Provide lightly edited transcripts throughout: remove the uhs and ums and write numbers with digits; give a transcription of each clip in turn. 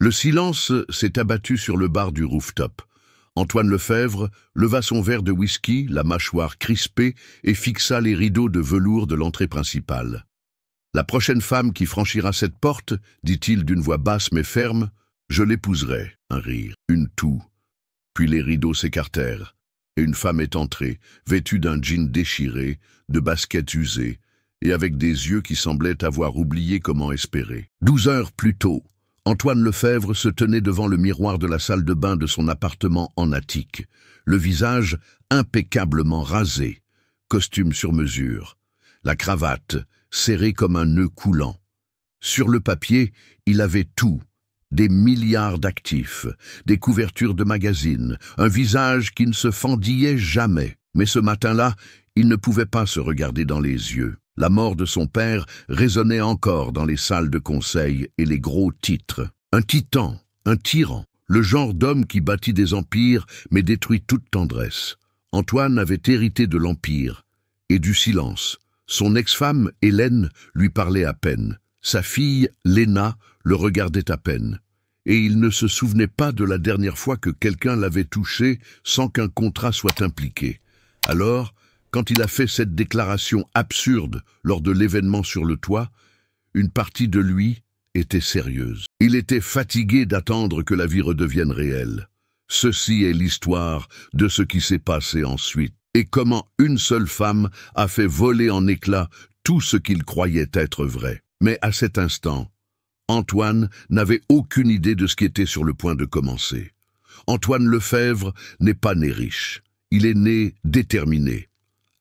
Le silence s'est abattu sur le bar du rooftop. Antoine Lefebvre leva son verre de whisky, la mâchoire crispée, et fixa les rideaux de velours de l'entrée principale. « La prochaine femme qui franchira cette porte, dit-il d'une voix basse mais ferme, je l'épouserai. » Un rire, une toux. Puis les rideaux s'écartèrent, et une femme est entrée, vêtue d'un jean déchiré, de baskets usées, et avec des yeux qui semblaient avoir oublié comment espérer. 12 heures plus tôt, Antoine Lefebvre se tenait devant le miroir de la salle de bain de son appartement en attique, le visage impeccablement rasé, costume sur mesure, la cravate serrée comme un nœud coulant. Sur le papier, il avait tout, des milliards d'actifs, des couvertures de magazines, un visage qui ne se fendillait jamais. Mais ce matin-là, il ne pouvait pas se regarder dans les yeux. La mort de son père résonnait encore dans les salles de conseil et les gros titres. Un titan, un tyran, le genre d'homme qui bâtit des empires mais détruit toute tendresse. Antoine avait hérité de l'empire et du silence. Son ex-femme, Hélène, lui parlait à peine. Sa fille, Léna, le regardait à peine. Et il ne se souvenait pas de la dernière fois que quelqu'un l'avait touché sans qu'un contrat soit impliqué. Alors, quand il a fait cette déclaration absurde lors de l'événement sur le toit, une partie de lui était sérieuse. Il était fatigué d'attendre que la vie redevienne réelle. Ceci est l'histoire de ce qui s'est passé ensuite, et comment une seule femme a fait voler en éclats tout ce qu'il croyait être vrai. Mais à cet instant, Antoine n'avait aucune idée de ce qui était sur le point de commencer. Antoine Lefebvre n'est pas né riche, il est né déterminé.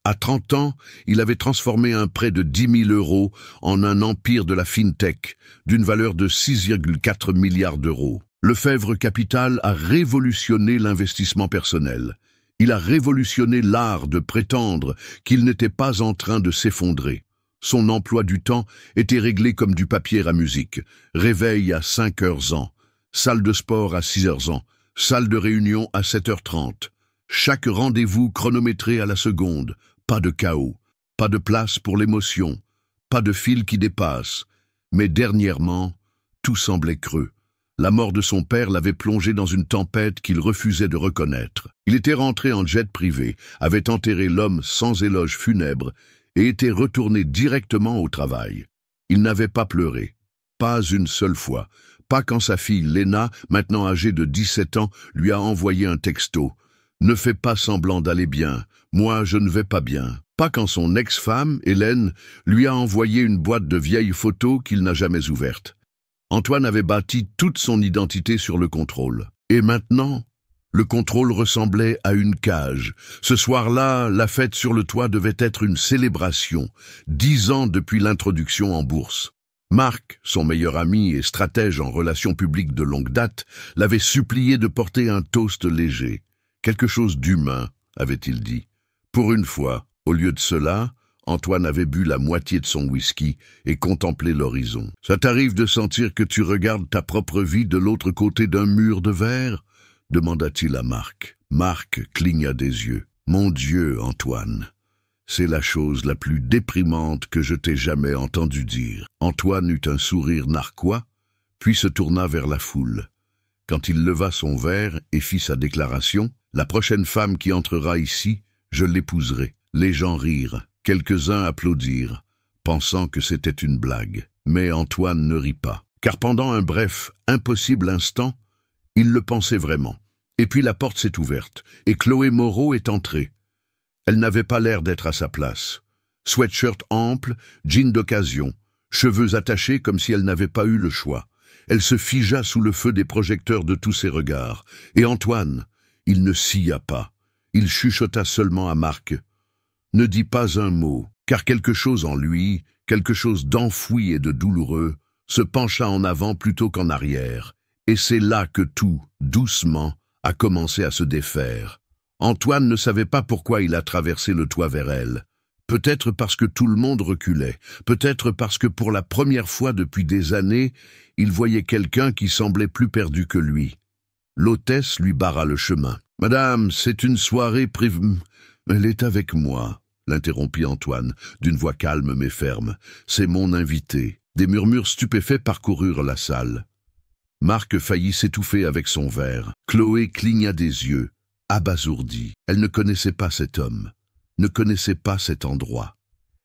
À 30 ans, il avait transformé un prêt de 10 000 € en un empire de la fintech d'une valeur de 6,4 milliards d'euros. Lefebvre Capital a révolutionné l'investissement personnel. Il a révolutionné l'art de prétendre qu'il n'était pas en train de s'effondrer. Son emploi du temps était réglé comme du papier à musique. Réveil à 5h ans, salle de sport à 6h ans, salle de réunion à 7h30. Chaque rendez-vous chronométré à la seconde. Pas de chaos, pas de place pour l'émotion, pas de fil qui dépasse. Mais dernièrement, tout semblait creux. La mort de son père l'avait plongé dans une tempête qu'il refusait de reconnaître. Il était rentré en jet privé, avait enterré l'homme sans éloge funèbre et était retourné directement au travail. Il n'avait pas pleuré, pas une seule fois, pas quand sa fille Léna, maintenant âgée de 17 ans, lui a envoyé un texto. « Ne fais pas semblant d'aller bien, moi je ne vais pas bien ». Pas quand son ex-femme, Hélène, lui a envoyé une boîte de vieilles photos qu'il n'a jamais ouverte. Antoine avait bâti toute son identité sur le contrôle. Et maintenant, le contrôle ressemblait à une cage. Ce soir-là, la fête sur le toit devait être une célébration, 10 ans depuis l'introduction en bourse. Marc, son meilleur ami et stratège en relations publiques de longue date, l'avait supplié de porter un toast léger. Quelque chose d'humain, avait-il dit. Pour une fois, au lieu de cela, Antoine avait bu la moitié de son whisky et contemplé l'horizon. « Ça t'arrive de sentir que tu regardes ta propre vie de l'autre côté d'un mur de verre ?» demanda-t-il à Marc. Marc cligna des yeux. « Mon Dieu, Antoine, c'est la chose la plus déprimante que je t'ai jamais entendu dire. » Antoine eut un sourire narquois, puis se tourna vers la foule. Quand il leva son verre et fit sa déclaration, « La prochaine femme qui entrera ici, je l'épouserai. » Les gens rirent, quelques-uns applaudirent, pensant que c'était une blague. Mais Antoine ne rit pas, car pendant un bref, impossible instant, il le pensait vraiment. Et puis la porte s'est ouverte, et Chloé Moreau est entrée. Elle n'avait pas l'air d'être à sa place. Sweatshirt ample, jean d'occasion, cheveux attachés comme si elle n'avait pas eu le choix. Elle se figea sous le feu des projecteurs de tous ses regards. Et Antoine, il ne sia pas. Il chuchota seulement à Marc. Ne dis pas un mot, car quelque chose en lui, quelque chose d'enfoui et de douloureux, se pencha en avant plutôt qu'en arrière. Et c'est là que tout, doucement, a commencé à se défaire. Antoine ne savait pas pourquoi il a traversé le toit vers elle. Peut-être parce que tout le monde reculait, peut-être parce que pour la première fois depuis des années, il voyait quelqu'un qui semblait plus perdu que lui. L'hôtesse lui barra le chemin. « Madame, c'est une soirée privée. »« Elle est avec moi, » l'interrompit Antoine, d'une voix calme mais ferme. « C'est mon invité. » Des murmures stupéfaits parcoururent la salle. Marc faillit s'étouffer avec son verre. Chloé cligna des yeux, abasourdie. Elle ne connaissait pas cet homme, ne connaissait pas cet endroit.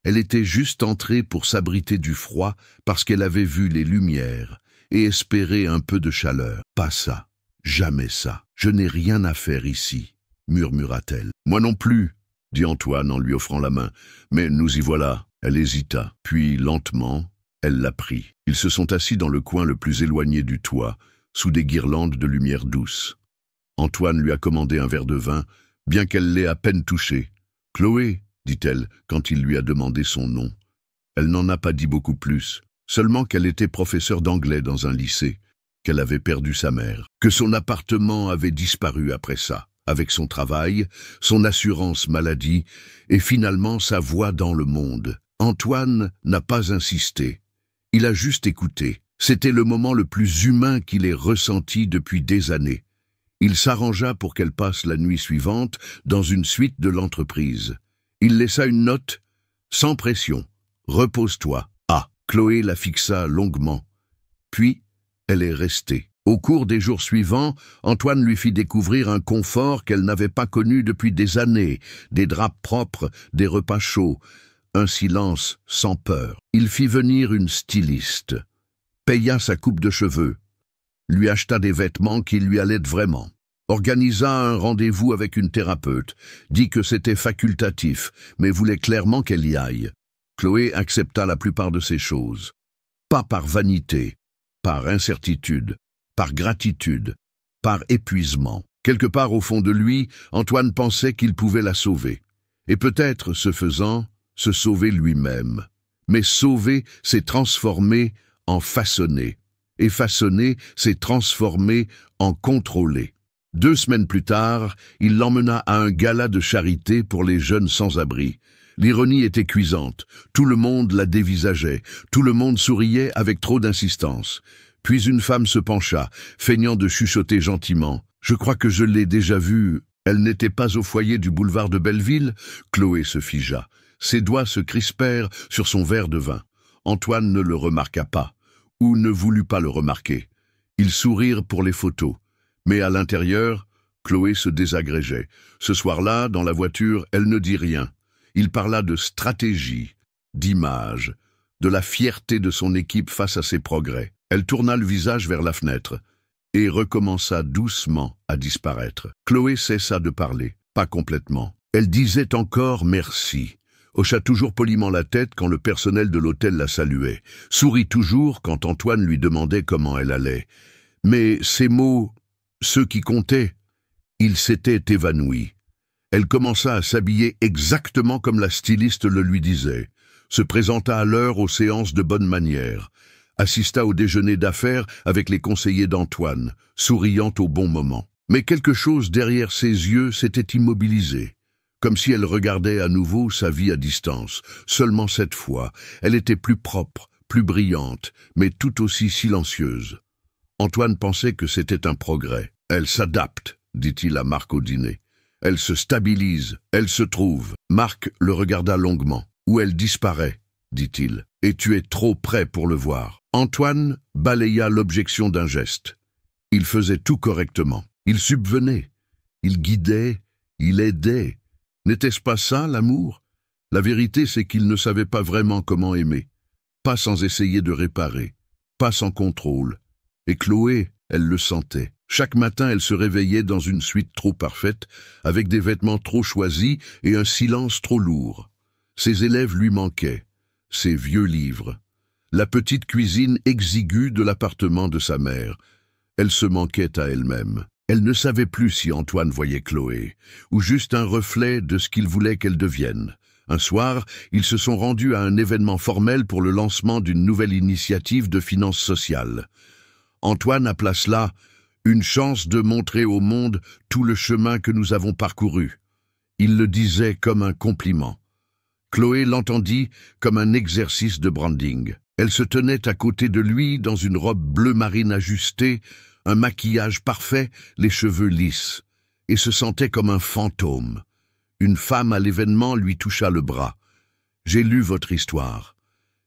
Elle était juste entrée pour s'abriter du froid parce qu'elle avait vu les lumières et espérait un peu de chaleur. Pas ça, jamais ça. Je n'ai rien à faire ici, murmura-t-elle. Moi non plus, dit Antoine en lui offrant la main, mais nous y voilà. Elle hésita, puis lentement, elle la prit. Ils se sont assis dans le coin le plus éloigné du toit, sous des guirlandes de lumière douce. Antoine lui a commandé un verre de vin, bien qu'elle l'ait à peine touché. « Chloé » dit-elle, quand il lui a demandé son nom. Elle n'en a pas dit beaucoup plus, seulement qu'elle était professeure d'anglais dans un lycée, qu'elle avait perdu sa mère, que son appartement avait disparu après ça, avec son travail, son assurance maladie et finalement sa voix dans le monde. Antoine n'a pas insisté, il a juste écouté. C'était le moment le plus humain qu'il ait ressenti depuis des années. Il s'arrangea pour qu'elle passe la nuit suivante dans une suite de l'entreprise. Il laissa une note, sans pression. « Repose-toi. » Ah, Chloé la fixa longuement. Puis, elle est restée. Au cours des jours suivants, Antoine lui fit découvrir un confort qu'elle n'avait pas connu depuis des années, des draps propres, des repas chauds, un silence sans peur. Il fit venir une styliste, paya sa coupe de cheveux, lui acheta des vêtements qui lui allaient vraiment, organisa un rendez-vous avec une thérapeute, dit que c'était facultatif, mais voulait clairement qu'elle y aille. Chloé accepta la plupart de ces choses, pas par vanité, par incertitude, par gratitude, par épuisement. Quelque part au fond de lui, Antoine pensait qu'il pouvait la sauver. Et peut-être, ce faisant, se sauver lui-même. Mais sauver, c'est transformer en façonner. Et façonner, c'est transformer en contrôler. 2 semaines plus tard, il l'emmena à un gala de charité pour les jeunes sans-abri. L'ironie était cuisante. Tout le monde la dévisageait. Tout le monde souriait avec trop d'insistance. Puis une femme se pencha, feignant de chuchoter gentiment. « Je crois que je l'ai déjà vue. Elle n'était pas au foyer du boulevard de Belleville ?» Chloé se figea. Ses doigts se crispèrent sur son verre de vin. Antoine ne le remarqua pas, ou ne voulut pas le remarquer. Ils sourirent pour les photos. Mais à l'intérieur, Chloé se désagrégeait. Ce soir-là, dans la voiture, elle ne dit rien. Il parla de stratégie, d'image, de la fierté de son équipe face à ses progrès. Elle tourna le visage vers la fenêtre et recommença doucement à disparaître. Chloé cessa de parler, pas complètement. Elle disait encore merci, hocha toujours poliment la tête quand le personnel de l'hôtel la saluait, sourit toujours quand Antoine lui demandait comment elle allait. Mais ces mots, ceux qui comptaient, il s'était évanoui. Elle commença à s'habiller exactement comme la styliste le lui disait, se présenta à l'heure aux séances de bonne manière, assista au déjeuner d'affaires avec les conseillers d'Antoine, souriant au bon moment. Mais quelque chose derrière ses yeux s'était immobilisé, comme si elle regardait à nouveau sa vie à distance. Seulement cette fois, elle était plus propre, plus brillante, mais tout aussi silencieuse. Antoine pensait que c'était un progrès. « Elle s'adapte », dit-il à Marc au dîner. « Elle se stabilise, elle se trouve. » Marc le regarda longuement. « Ou elle disparaît, dit-il, et tu es trop près pour le voir. » Antoine balaya l'objection d'un geste. Il faisait tout correctement. Il subvenait, il guidait, il aidait. N'était-ce pas ça, l'amour? La vérité, c'est qu'il ne savait pas vraiment comment aimer. Pas sans essayer de réparer, pas sans contrôle. Et Chloé, elle le sentait. Chaque matin, elle se réveillait dans une suite trop parfaite, avec des vêtements trop choisis et un silence trop lourd. Ses élèves lui manquaient, ses vieux livres, la petite cuisine exiguë de l'appartement de sa mère. Elle se manquait à elle-même. Elle ne savait plus si Antoine voyait Chloé, ou juste un reflet de ce qu'il voulait qu'elle devienne. Un soir, ils se sont rendus à un événement formel pour le lancement d'une nouvelle initiative de finances sociales. Antoine appela cela « une chance de montrer au monde tout le chemin que nous avons parcouru ». Il le disait comme un compliment. Chloé l'entendit comme un exercice de branding. Elle se tenait à côté de lui dans une robe bleu marine ajustée, un maquillage parfait, les cheveux lisses, et se sentait comme un fantôme. Une femme à l'événement lui toucha le bras. « J'ai lu votre histoire.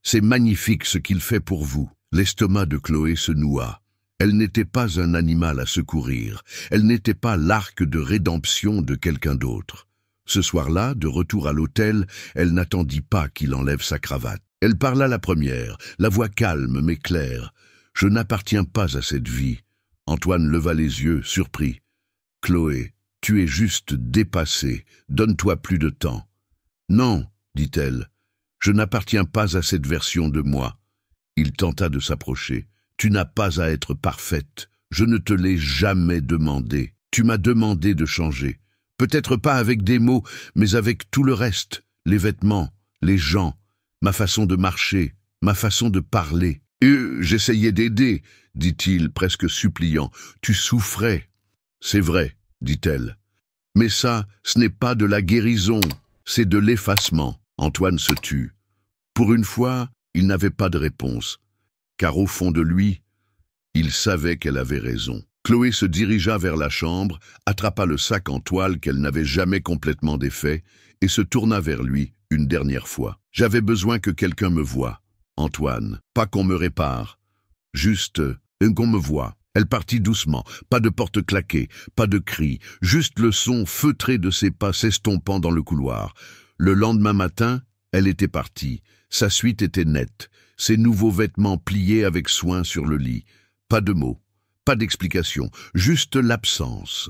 C'est magnifique ce qu'il fait pour vous. » L'estomac de Chloé se noua. Elle n'était pas un animal à secourir, elle n'était pas l'arc de rédemption de quelqu'un d'autre. Ce soir-là, de retour à l'hôtel, elle n'attendit pas qu'il enlève sa cravate. Elle parla la première, la voix calme mais claire. « Je n'appartiens pas à cette vie. » Antoine leva les yeux, surpris. « Chloé, tu es juste dépassée, donne-toi plus de temps. »« Non, dit-elle, je n'appartiens pas à cette version de moi. » Il tenta de s'approcher. « Tu n'as pas à être parfaite, je ne te l'ai jamais demandé. Tu m'as demandé de changer. Peut-être pas avec des mots, mais avec tout le reste, les vêtements, les gens, ma façon de marcher, ma façon de parler. J'essayais d'aider, dit-il, presque suppliant. Tu souffrais. C'est vrai, dit-elle. Mais ça, ce n'est pas de la guérison, c'est de l'effacement. Antoine se tut. Pour une fois, il n'avait pas de réponse, car au fond de lui, il savait qu'elle avait raison. Chloé se dirigea vers la chambre, attrapa le sac en toile qu'elle n'avait jamais complètement défait et se tourna vers lui une dernière fois. « J'avais besoin que quelqu'un me voie, Antoine, pas qu'on me répare, juste qu'on me voie. » Elle partit doucement, pas de porte claquée, pas de cris, juste le son feutré de ses pas s'estompant dans le couloir. Le lendemain matin, elle était partie. Sa suite était nette, ses nouveaux vêtements pliés avec soin sur le lit. Pas de mots. Pas d'explication, juste l'absence.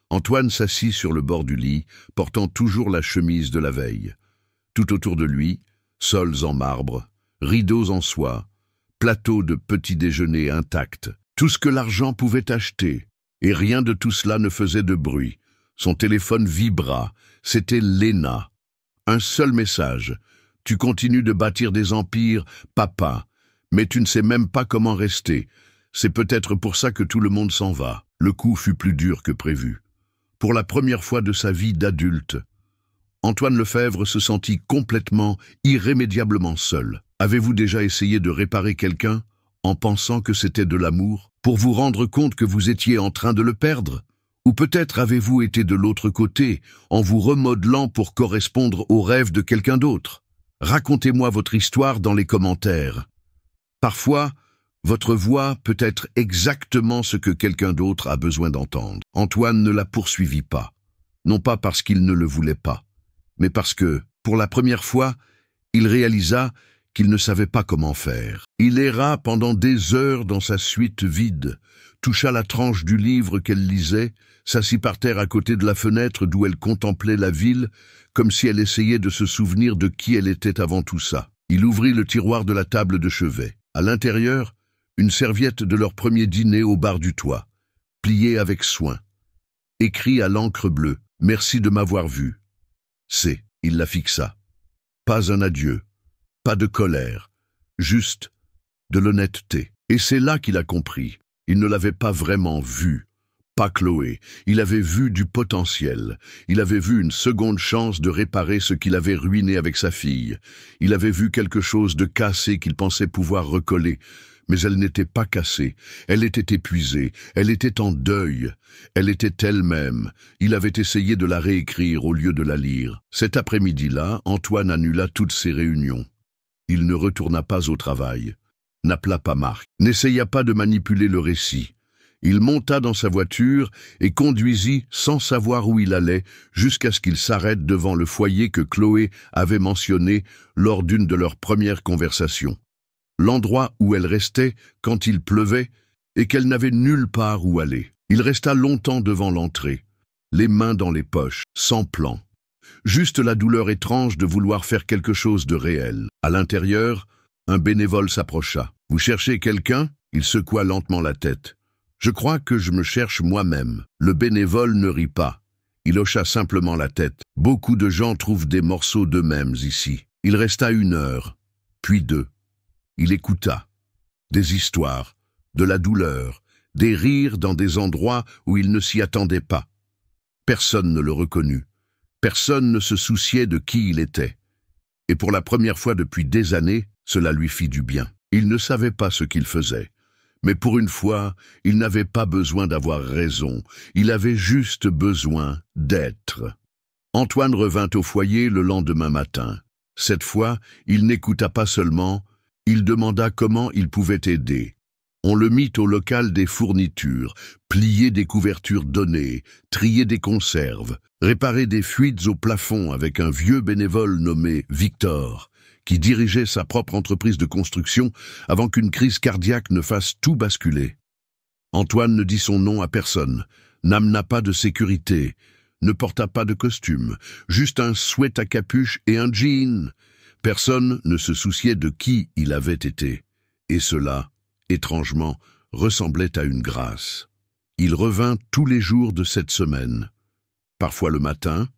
Antoine s'assit sur le bord du lit, portant toujours la chemise de la veille. Tout autour de lui, sols en marbre, rideaux en soie, plateau de petit déjeuner intact, tout ce que l'argent pouvait acheter. Et rien de tout cela ne faisait de bruit. Son téléphone vibra, c'était Léna. Un seul message. « Tu continues de bâtir des empires, papa, mais tu ne sais même pas comment rester. C'est peut-être pour ça que tout le monde s'en va. » Le coup fut plus dur que prévu. Pour la première fois de sa vie d'adulte, Antoine Lefebvre se sentit complètement, irrémédiablement seul. Avez-vous déjà essayé de réparer quelqu'un en pensant que c'était de l'amour, pour vous rendre compte que vous étiez en train de le perdre? Ou peut-être avez-vous été de l'autre côté, en vous remodelant pour correspondre aux rêves de quelqu'un d'autre? Racontez-moi votre histoire dans les commentaires. Parfois, votre voix peut être exactement ce que quelqu'un d'autre a besoin d'entendre. Antoine ne la poursuivit pas, non pas parce qu'il ne le voulait pas, mais parce que, pour la première fois, il réalisa qu'il ne savait pas comment faire. Il erra pendant des heures dans sa suite vide, toucha la tranche du livre qu'elle lisait, s'assit par terre à côté de la fenêtre d'où elle contemplait la ville, comme si elle essayait de se souvenir de qui elle était avant tout ça. Il ouvrit le tiroir de la table de chevet. À l'intérieur, une serviette de leur premier dîner au bar du toit, pliée avec soin. Écrit à l'encre bleue, « Merci de m'avoir vu. » Il la fixa. Pas un adieu, pas de colère, juste de l'honnêteté. Et c'est là qu'il a compris. Il ne l'avait pas vraiment vue. Pas Chloé. Il avait vu du potentiel. Il avait vu une seconde chance de réparer ce qu'il avait ruiné avec sa fille. Il avait vu quelque chose de cassé qu'il pensait pouvoir recoller. Mais elle n'était pas cassée, elle était épuisée, elle était en deuil, elle était elle-même. Il avait essayé de la réécrire au lieu de la lire. Cet après-midi-là, Antoine annula toutes ses réunions. Il ne retourna pas au travail, n'appela pas Marc, n'essaya pas de manipuler le récit. Il monta dans sa voiture et conduisit sans savoir où il allait jusqu'à ce qu'il s'arrête devant le foyer que Chloé avait mentionné lors d'une de leurs premières conversations. L'endroit où elle restait quand il pleuvait et qu'elle n'avait nulle part où aller. Il resta longtemps devant l'entrée, les mains dans les poches, sans plan. Juste la douleur étrange de vouloir faire quelque chose de réel. À l'intérieur, un bénévole s'approcha. « Vous cherchez quelqu'un » Il secoua lentement la tête. « Je crois que je me cherche moi-même. » Le bénévole ne rit pas. Il hocha simplement la tête. « Beaucoup de gens trouvent des morceaux d'eux-mêmes ici. » Il resta 1 heure, puis 2. Il écouta. Des histoires, de la douleur, des rires dans des endroits où il ne s'y attendait pas. Personne ne le reconnut. Personne ne se souciait de qui il était. Et pour la première fois depuis des années, cela lui fit du bien. Il ne savait pas ce qu'il faisait. Mais pour une fois, il n'avait pas besoin d'avoir raison. Il avait juste besoin d'être. Antoine revint au foyer le lendemain matin. Cette fois, il n'écouta pas seulement. Il demanda comment il pouvait aider. On le mit au local des fournitures, plier des couvertures données, trier des conserves, réparer des fuites au plafond avec un vieux bénévole nommé Victor, qui dirigeait sa propre entreprise de construction avant qu'une crise cardiaque ne fasse tout basculer. Antoine ne dit son nom à personne, n'amena pas de sécurité, ne porta pas de costume, juste un sweat à capuche et un jean. Personne ne se souciait de qui il avait été. Et cela, étrangement, ressemblait à une grâce. Il revint tous les jours de cette semaine. Parfois le matin,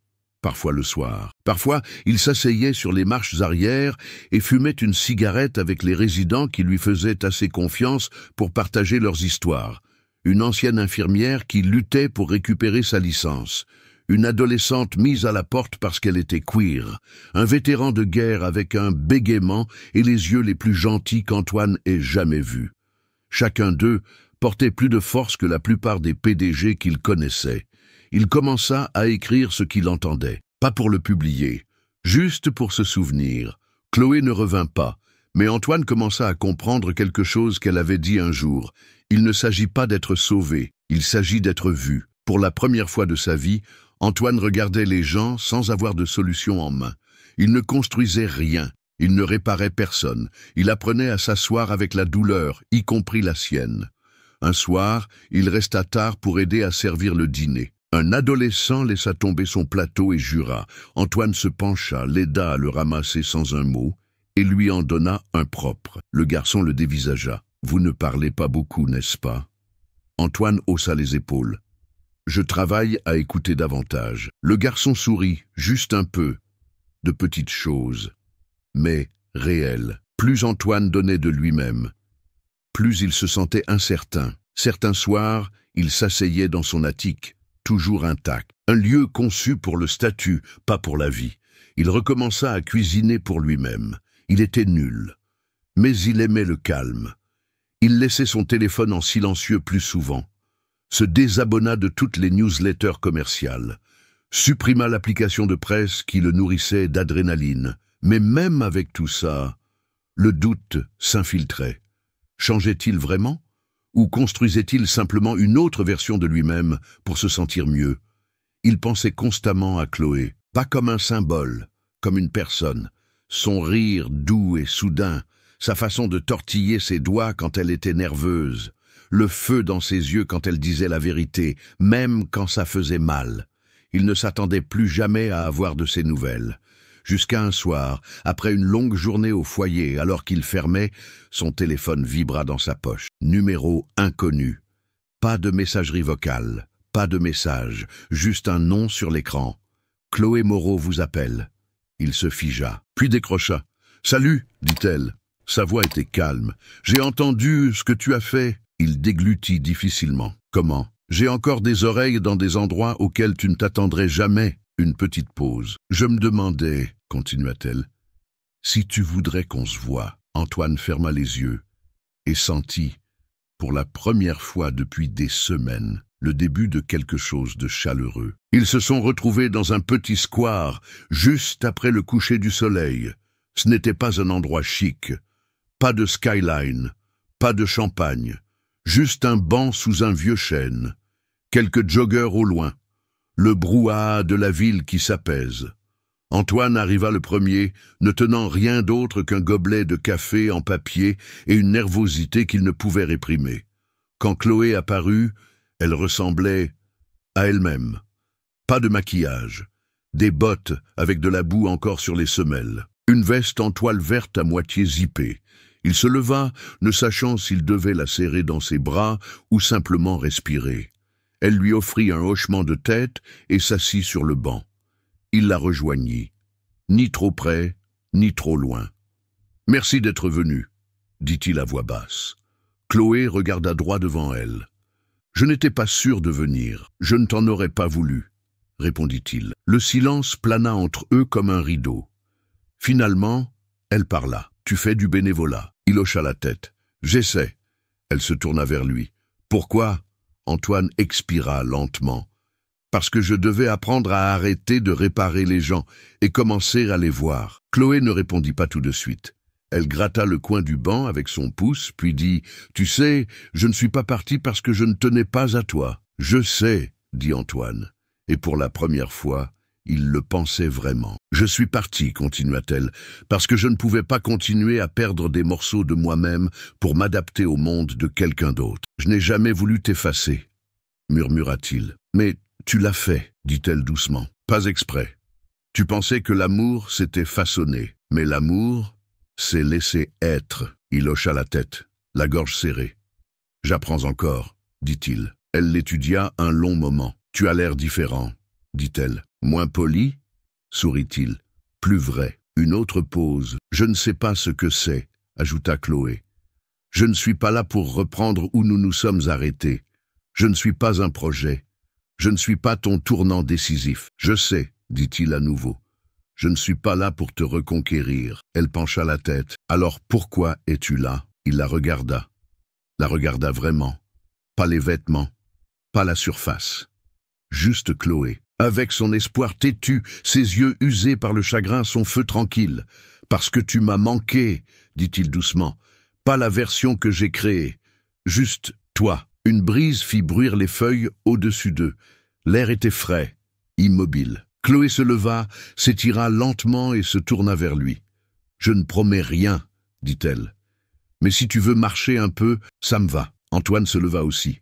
parfois le soir. Parfois, il s'asseyait sur les marches arrière et fumait une cigarette avec les résidents qui lui faisaient assez confiance pour partager leurs histoires. Une ancienne infirmière qui luttait pour récupérer sa licence. Une adolescente mise à la porte parce qu'elle était queer. Un vétéran de guerre avec un bégaiement et les yeux les plus gentils qu'Antoine ait jamais vus. Chacun d'eux portait plus de force que la plupart des PDG qu'il connaissait. Il commença à écrire ce qu'il entendait, pas pour le publier, juste pour se souvenir. Chloé ne revint pas, mais Antoine commença à comprendre quelque chose qu'elle avait dit un jour. Il ne s'agit pas d'être sauvé, il s'agit d'être vu. Pour la première fois de sa vie, Antoine regardait les gens sans avoir de solution en main. Il ne construisait rien, il ne réparait personne. Il apprenait à s'asseoir avec la douleur, y compris la sienne. Un soir, il resta tard pour aider à servir le dîner. Un adolescent laissa tomber son plateau et jura. Antoine se pencha, l'aida à le ramasser sans un mot, et lui en donna un propre. Le garçon le dévisagea. « Vous ne parlez pas beaucoup, n'est-ce pas ?» Antoine haussa les épaules. « Je travaille à écouter davantage. » Le garçon sourit, juste un peu. De petites choses, mais réelles. Plus Antoine donnait de lui-même, plus il se sentait incertain. Certains soirs, il s'asseyait dans son attique, toujours intact. Un lieu conçu pour le statut, pas pour la vie. Il recommença à cuisiner pour lui-même. Il était nul. Mais il aimait le calme. Il laissait son téléphone en silencieux plus souvent. Se désabonna de toutes les newsletters commerciales. Supprima l'application de presse qui le nourrissait d'adrénaline. Mais même avec tout ça, le doute s'infiltrait. Changeait-il vraiment? Ou construisait-il simplement une autre version de lui-même pour se sentir mieux? Il pensait constamment à Chloé, pas comme un symbole, comme une personne. Son rire doux et soudain, sa façon de tortiller ses doigts quand elle était nerveuse, le feu dans ses yeux quand elle disait la vérité, même quand ça faisait mal. Il ne s'attendait plus jamais à avoir de ses nouvelles. Jusqu'à un soir, après une longue journée au foyer, alors qu'il fermait, son téléphone vibra dans sa poche. Numéro inconnu. Pas de messagerie vocale, pas de message, juste un nom sur l'écran. « Chloé Moreau vous appelle. » Il se figea, puis décrocha. « Salut » dit-elle. Sa voix était calme. « J'ai entendu ce que tu as fait. » Il déglutit difficilement. « Comment ? J'ai encore des oreilles dans des endroits auxquels tu ne t'attendrais jamais. » Une petite pause. « Je me demandais, » continua-t-elle, « si tu voudrais qu'on se voie. » Antoine ferma les yeux et sentit, pour la première fois depuis des semaines, le début de quelque chose de chaleureux. Ils se sont retrouvés dans un petit square, juste après le coucher du soleil. Ce n'était pas un endroit chic. Pas de skyline, pas de champagne, juste un banc sous un vieux chêne. Quelques joggeurs au loin. Le brouhaha de la ville qui s'apaise. Antoine arriva le premier, ne tenant rien d'autre qu'un gobelet de café en papier et une nervosité qu'il ne pouvait réprimer. Quand Chloé apparut, elle ressemblait à elle-même. Pas de maquillage, des bottes avec de la boue encore sur les semelles, une veste en toile verte à moitié zippée. Il se leva, ne sachant s'il devait la serrer dans ses bras ou simplement respirer. Elle lui offrit un hochement de tête et s'assit sur le banc. Il la rejoignit, ni trop près, ni trop loin. « Merci d'être venu, » dit-il à voix basse. Chloé regarda droit devant elle. « Je n'étais pas sûr de venir, je ne t'en aurais pas voulu, » répondit-il. Le silence plana entre eux comme un rideau. Finalement, elle parla. « Tu fais du bénévolat ?» Il hocha la tête. « J'essaie. » Elle se tourna vers lui. « Pourquoi ?» Antoine expira lentement. « Parce que je devais apprendre à arrêter de réparer les gens et commencer à les voir. » Chloé ne répondit pas tout de suite. Elle gratta le coin du banc avec son pouce, puis dit « Tu sais, je ne suis pas partie parce que je ne tenais pas à toi. »« Je sais, » dit Antoine, et pour la première fois, il le pensait vraiment. « Je suis partie, continua-t-elle, parce que je ne pouvais pas continuer à perdre des morceaux de moi-même pour m'adapter au monde de quelqu'un d'autre. Je n'ai jamais voulu t'effacer, murmura-t-il. Mais tu l'as fait, dit-elle doucement, pas exprès. Tu pensais que l'amour s'était façonné, mais l'amour, c'est laisser être. » Il hocha la tête, la gorge serrée. « J'apprends encore, dit-il. » Elle l'étudia un long moment. « Tu as l'air différent, dit-elle. Moins poli, sourit-il. Plus vrai. » Une autre pause. « Je ne sais pas ce que c'est, ajouta Chloé. Je ne suis pas là pour reprendre où nous nous sommes arrêtés. Je ne suis pas un projet. Je ne suis pas ton tournant décisif. Je sais, dit-il à nouveau. Je ne suis pas là pour te reconquérir. Elle pencha la tête. Alors pourquoi es-tu là? Il la regarda vraiment. Pas les vêtements, pas la surface. Juste Chloé. Avec son espoir têtu, ses yeux usés par le chagrin, son feu tranquille. Parce que tu m'as manqué, dit-il doucement. Pas la version que j'ai créée. Juste toi. Une brise fit bruire les feuilles au-dessus d'eux. L'air était frais, immobile. Chloé se leva, s'étira lentement et se tourna vers lui. « Je ne promets rien, dit-elle. Mais si tu veux marcher un peu, ça me va. » Antoine se leva aussi.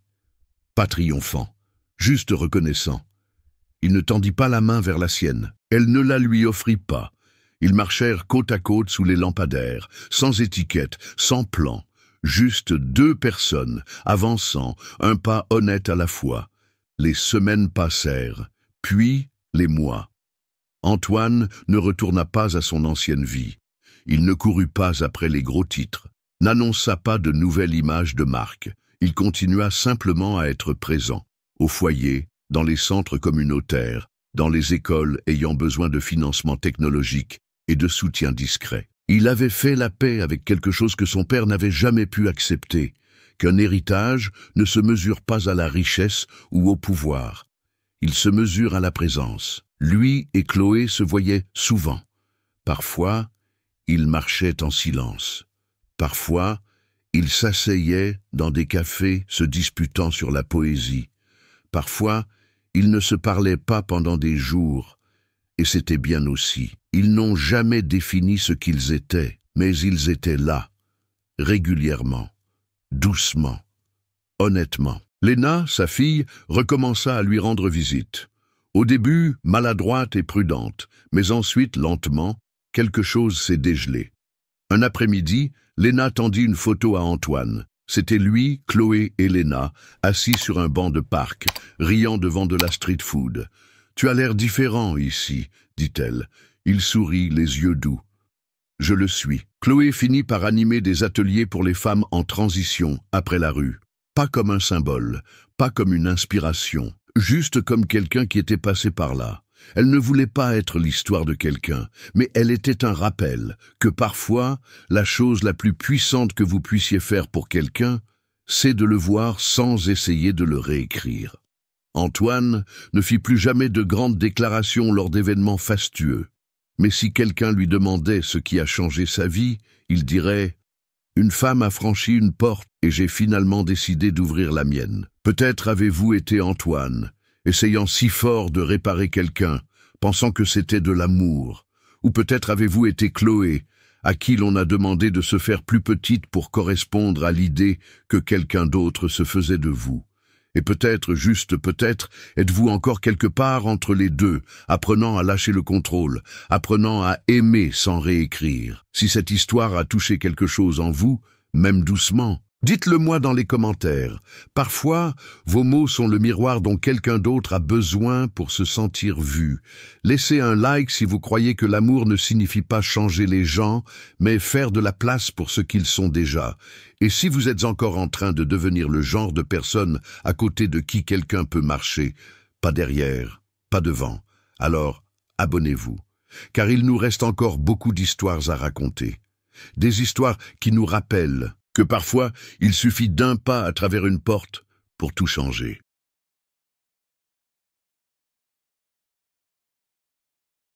Pas triomphant, juste reconnaissant. Il ne tendit pas la main vers la sienne. Elle ne la lui offrit pas. Ils marchèrent côte à côte sous les lampadaires, sans étiquette, sans plan. Juste deux personnes, avançant, un pas honnête à la fois. Les semaines passèrent, puis les mois. Antoine ne retourna pas à son ancienne vie. Il ne courut pas après les gros titres, n'annonça pas de nouvelle image de marque. Il continua simplement à être présent, au foyer, dans les centres communautaires, dans les écoles ayant besoin de financement technologique et de soutien discret. Il avait fait la paix avec quelque chose que son père n'avait jamais pu accepter, qu'un héritage ne se mesure pas à la richesse ou au pouvoir. Il se mesure à la présence. Lui et Chloé se voyaient souvent. Parfois, ils marchaient en silence. Parfois, ils s'asseyaient dans des cafés se disputant sur la poésie. Parfois, ils ne se parlaient pas pendant des jours, et c'était bien aussi. Ils n'ont jamais défini ce qu'ils étaient, mais ils étaient là, régulièrement, doucement, honnêtement. Léna, sa fille, recommença à lui rendre visite. Au début, maladroite et prudente, mais ensuite, lentement, quelque chose s'est dégelé. Un après-midi, Léna tendit une photo à Antoine. C'était lui, Chloé et Léna, assis sur un banc de parc, riant devant de la street food. « Tu as l'air différent ici, » dit-elle. Il sourit, les yeux doux. « Je le suis. » Chloé finit par animer des ateliers pour les femmes en transition, après la rue. Pas comme un symbole, pas comme une inspiration, juste comme quelqu'un qui était passé par là. Elle ne voulait pas être l'histoire de quelqu'un, mais elle était un rappel que parfois, la chose la plus puissante que vous puissiez faire pour quelqu'un, c'est de le voir sans essayer de le réécrire. Antoine ne fit plus jamais de grandes déclarations lors d'événements fastueux. Mais si quelqu'un lui demandait ce qui a changé sa vie, il dirait « Une femme a franchi une porte et j'ai finalement décidé d'ouvrir la mienne. Peut-être avez-vous été Antoine, essayant si fort de réparer quelqu'un, pensant que c'était de l'amour. Ou peut-être avez-vous été Chloé, à qui l'on a demandé de se faire plus petite pour correspondre à l'idée que quelqu'un d'autre se faisait de vous. Et peut-être, juste peut-être, êtes-vous encore quelque part entre les deux, apprenant à lâcher le contrôle, apprenant à aimer sans réécrire. Si cette histoire a touché quelque chose en vous, même doucement, dites-le moi dans les commentaires. Parfois, vos mots sont le miroir dont quelqu'un d'autre a besoin pour se sentir vu. Laissez un like si vous croyez que l'amour ne signifie pas changer les gens, mais faire de la place pour ce qu'ils sont déjà. Et si vous êtes encore en train de devenir le genre de personne à côté de qui quelqu'un peut marcher, pas derrière, pas devant, alors abonnez-vous. Car il nous reste encore beaucoup d'histoires à raconter. Des histoires qui nous rappellent que parfois, il suffit d'un pas à travers une porte pour tout changer.